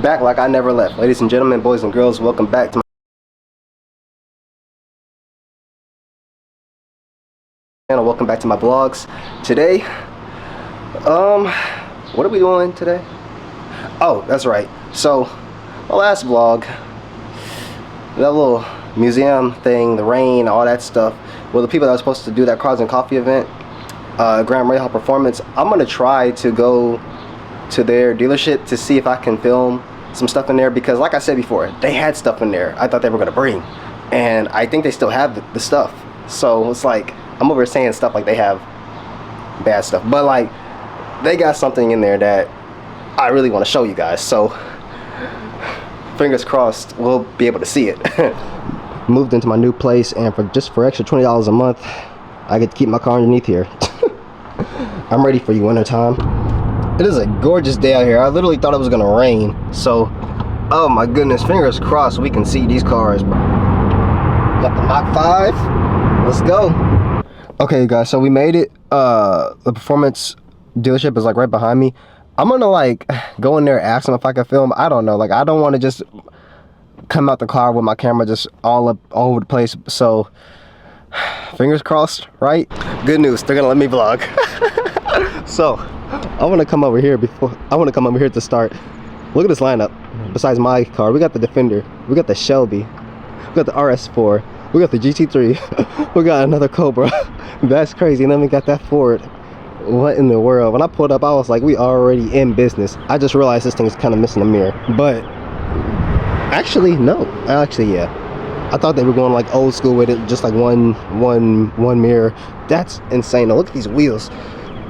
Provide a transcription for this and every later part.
Back like I never left. Ladies and gentlemen, boys and girls, welcome back to my channel. Welcome back to my vlogs. Today, what are we doing today? Oh, that's right. So, my last vlog, that little museum thing, the rain, all that stuff, well, the people that were supposed to do that Cars and Coffee event, Graham Rahal Performance, I'm gonna try to go to their dealership to see if I can film some stuff in there, because like I said before, they had stuff in there I thought they were gonna bring, and I think they still have the stuff. So it's like I'm over saying stuff like they have bad stuff, but like they got something in there that I really want to show you guys. So fingers crossed we'll be able to see it. Moved into my new place, and for extra $20 a month I get to keep my car underneath here. I'm ready for you winter time. It is a gorgeous day out here. I literally thought it was gonna rain. So, oh my goodness, fingers crossed we can see these cars. Got the Mach 5. Let's go. Okay, guys, so we made it. The Performance dealership is like right behind me. I'm gonna like go in there, ask them if I can film. I don't know. Like, I don't want to just come out the car with my camera just all over the place. So, fingers crossed, right? Good news. They're gonna let me vlog. So, I want to come over here to start. Look at this lineup. Besides my car, we got the Defender, we got the Shelby, we got the RS4, we got the GT3, we got another Cobra. That's crazy. And then we got that Ford. What in the world? When I pulled up, I was like, we already in business. I just realized this thing is kind of missing a mirror. But actually, no. Actually, yeah. I thought they were going like old school with it, just like one mirror. That's insane. Now look at these wheels.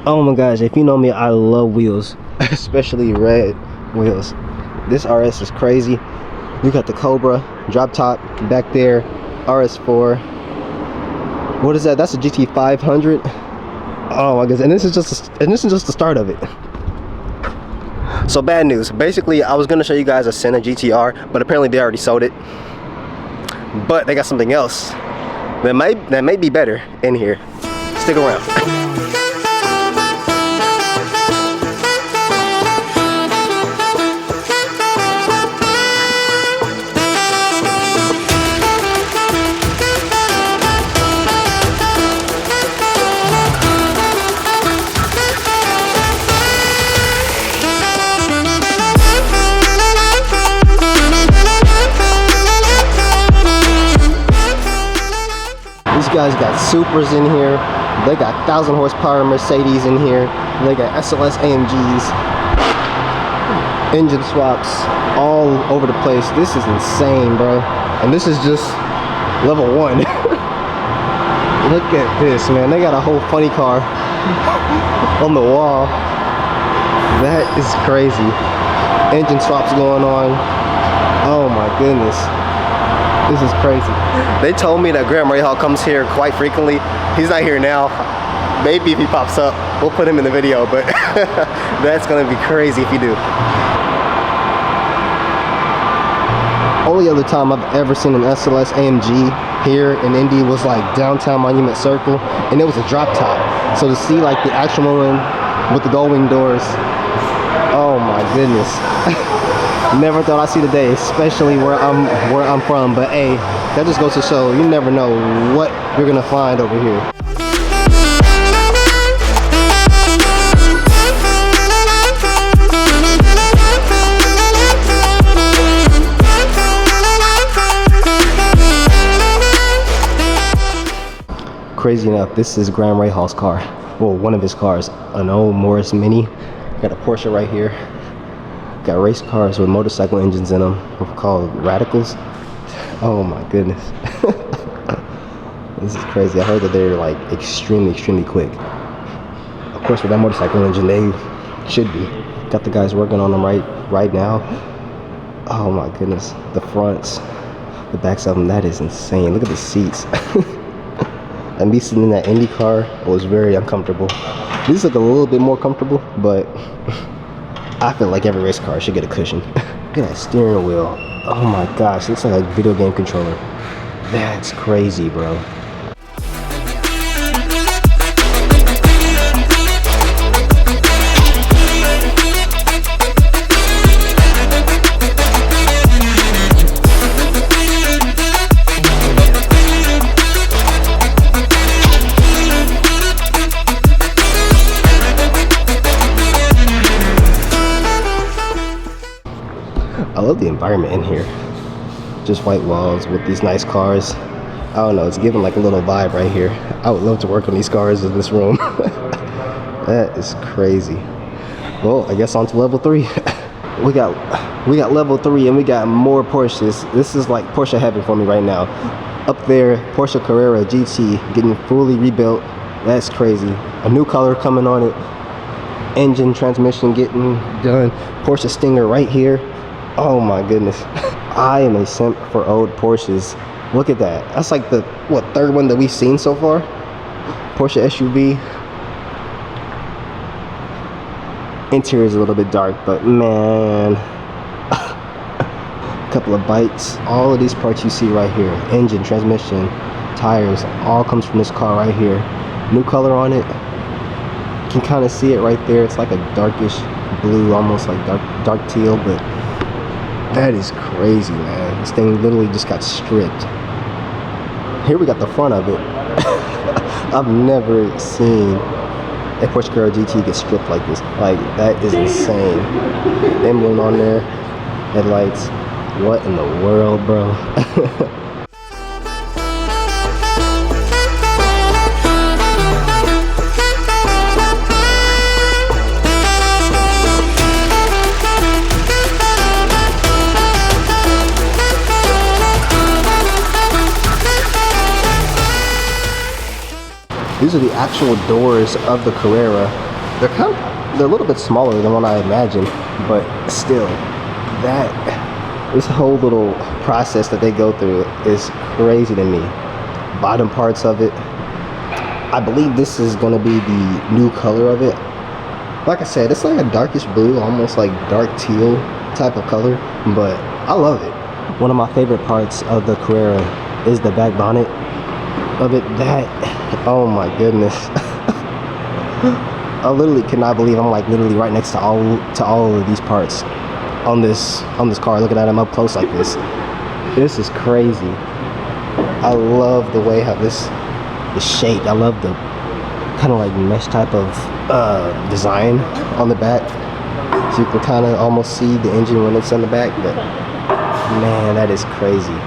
Oh my gosh, if you know me, I love wheels, especially red wheels. This RS is crazy. We got the Cobra drop top back there, RS4. What is that? That's a GT 500. Oh my goodness, and this is just the start of it. So bad news. Basically, I was gonna show you guys a Senna GTR, but apparently they already sold it. But they got something else that may be better in here. Stick around. These guys got Supras in here. They got 1,000 horsepower Mercedes in here. They got SLS AMGs, engine swaps all over the place. This is insane, bro. And this is just level 1. Look at this, man. They got a whole funny car on the wall. That is crazy. Engine swaps going on. Oh my goodness. This is crazy. They told me that Graham Rahal comes here quite frequently. He's not here now. Maybe if he pops up, we'll put him in the video, but that's gonna be crazy if you do. Only other time I've ever seen an SLS AMG here in Indy was like downtown Monument Circle, and it was a drop top. So to see like the actual one with the gull-wing doors, oh my goodness. Never thought I'd see the day, especially where I'm from. But hey, that just goes to show you never know what you're gonna find over here. Crazy enough, this is Graham Rahal's car. Well, one of his cars, an old Morris Mini. Got a Porsche right here. Got race cars with motorcycle engines in them, called Radicals. Oh my goodness. This is crazy. I heard that they're like extremely quick. Of course, with that motorcycle engine, they should be. Got the guys working on them right now. Oh my goodness. The fronts, the backs of them, that is insane. Look at the seats. And me sitting in that Indy car was very uncomfortable. These look a little bit more comfortable, but I feel like every race car should get a cushion. Look at that steering wheel. Oh my gosh, it looks like a video game controller. That's crazy, bro. I love the environment in here. Just white walls with these nice cars. I don't know, it's giving like a little vibe right here. I would love to work on these cars in this room. That is crazy. Well, I guess on to level 3. we got level 3 and we got more Porsches. This is like Porsche heaven for me right now. Up there, Porsche Carrera GT getting fully rebuilt. That's crazy. A new color coming on it. Engine, transmission getting done. Porsche Stinger right here. Oh my goodness. I am a simp for old Porsches. Look at that. That's like the, what, 3rd one that we've seen so far? Porsche SUV. Interior is a little bit dark, but man. Couple of bikes. All of these parts you see right here. Engine, transmission, tires, all comes from this car right here. New color on it. You can kind of see it right there. It's like a darkish blue, almost like dark teal, but that is crazy, man. This thing literally just got stripped. Here we got the front of it. I've never seen a Porsche Carrera GT get stripped like this. Like, that is insane. Emblem on there, headlights. What in the world, bro? These are the actual doors of the Carrera. They're a little bit smaller than what I imagined, but still, this whole little process that they go through is crazy to me. Bottom parts of it, I believe this is going to be the new color of it. Like I said, it's like a darkish blue, almost like dark teal type of color, but I love it. One of my favorite parts of the Carrera is the back bonnet of it. Oh my goodness. I literally cannot believe I'm like literally right next to all of these parts on this car, looking at them up close like this. This is crazy. I love the way how this is shaped. I love the kind of like mesh type of design on the back, so you can kind of almost see the engine when it's on the back. But man, that is crazy.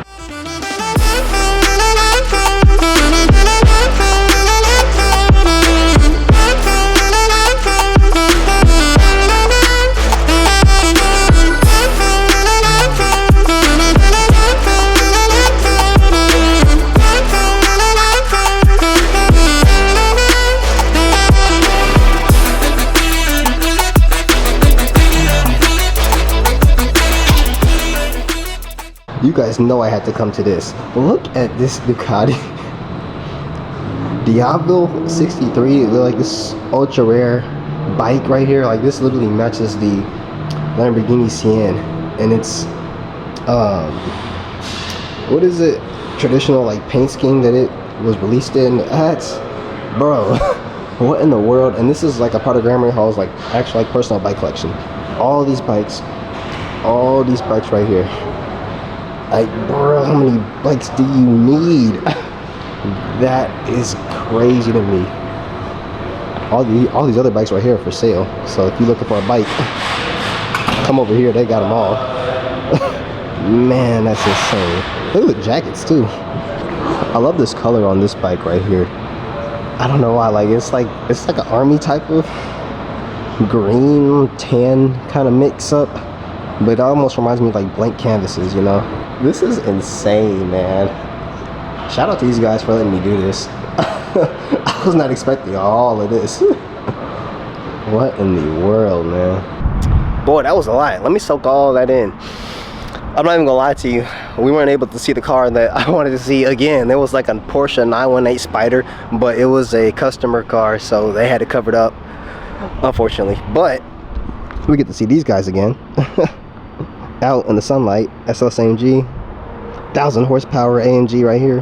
You guys know I had to come to this. Look at this Ducati Diablo 63. Like this ultra rare bike right here. Like this literally matches the Lamborghini Sienne, and it's what is it? Traditional like paint scheme that it was released in. That's, bro. What in the world? And this is like a part of Graham Rahal's like actual like personal bike collection. All these bikes right here. Like, bro, how many bikes do you need? That is crazy to me. All these other bikes right here are for sale. So if you're looking for a bike, come over here. They got them all. Man, that's insane. Look at the jackets too. I love this color on this bike right here. I don't know why. Like it's like an army type of green tan kind of mix up, but it almost reminds me of like blank canvases, you know. This is insane, man. Shout out to these guys for letting me do this. I was not expecting all of this. What in the world, man? Boy, that was a lot. Let me soak all that in. I'm not even gonna lie to you. We weren't able to see the car that I wanted to see again. There was like a Porsche 918 Spider, but it was a customer car, so they had to cover it up, unfortunately. But we get to see these guys again. Out in the sunlight. SLS AMG, 1000 horsepower AMG right here.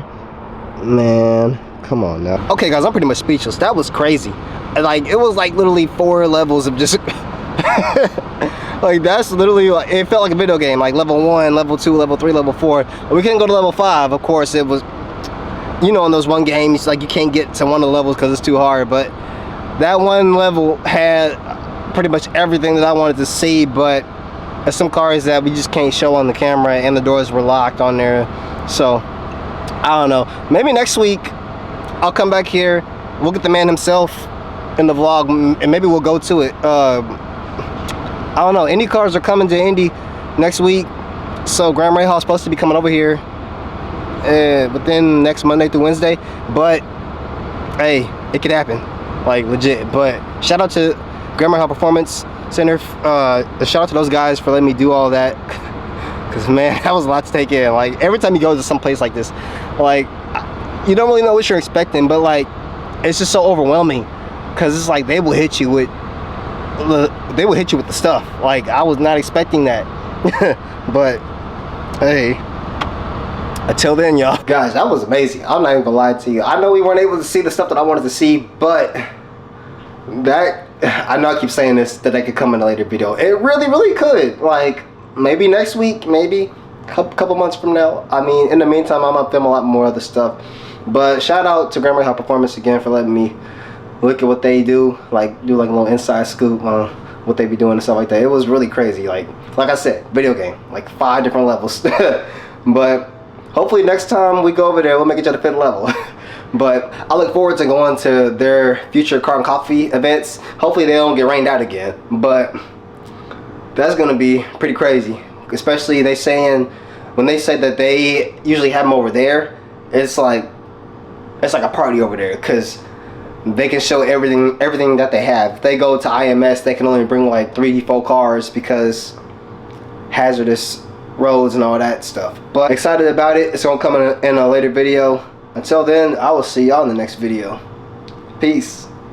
Man, come on now. Okay guys, I'm pretty much speechless. That was crazy. Like it was like literally 4 levels of just like that's literally like, it felt like a video game. Like level 1, level 2, level 3, level 4. We couldn't go to level 5, of course. It was, you know, in those one games like you can't get to one of the levels because it's too hard, but that one level had pretty much everything that I wanted to see. But There's some cars that we just can't show on the camera, and the doors were locked on there. So I don't know, maybe next week I'll come back here, we'll get the man himself in the vlog, and maybe we'll go to it. I don't know, Indy cars are coming to Indy next week, so Graham Rahal is supposed to be coming over here within next Monday through Wednesday, but hey, it could happen, like legit. But shout out to Graham Rahal Performance Center, shout out to those guys for letting me do all that, because man, that was a lot to take in. Like every time you go to some place like this, like you don't really know what you're expecting, but like it's just so overwhelming, because it's like they will hit you with the stuff. Like I was not expecting that. But hey, until then, y'all, guys, that was amazing. I'm not even gonna lie to you. I know we weren't able to see the stuff that I wanted to see, but that, I know I keep saying this, that could come in a later video. It really could. Like maybe next week, maybe couple months from now. I mean, in the meantime, I'm gonna film a lot more other stuff. But shout out to Graham Rahal Performance again for letting me look at what they do, like a little inside scoop on what they be doing and stuff like that. It was really crazy. Like I said, video game, like 5 different levels. But hopefully next time we go over there, we'll make each other fit level. But I look forward to going to their future car and coffee events. Hopefully they don't get rained out again, but that's gonna be pretty crazy. Especially when they say that they usually have them over there, it's like a party over there, because they can show everything that they have. If they go to IMS, they can only bring like 3-4 cars because hazardous roads and all that stuff. But excited about it. It's gonna come in a later video. Until then, I will see y'all in the next video. Peace.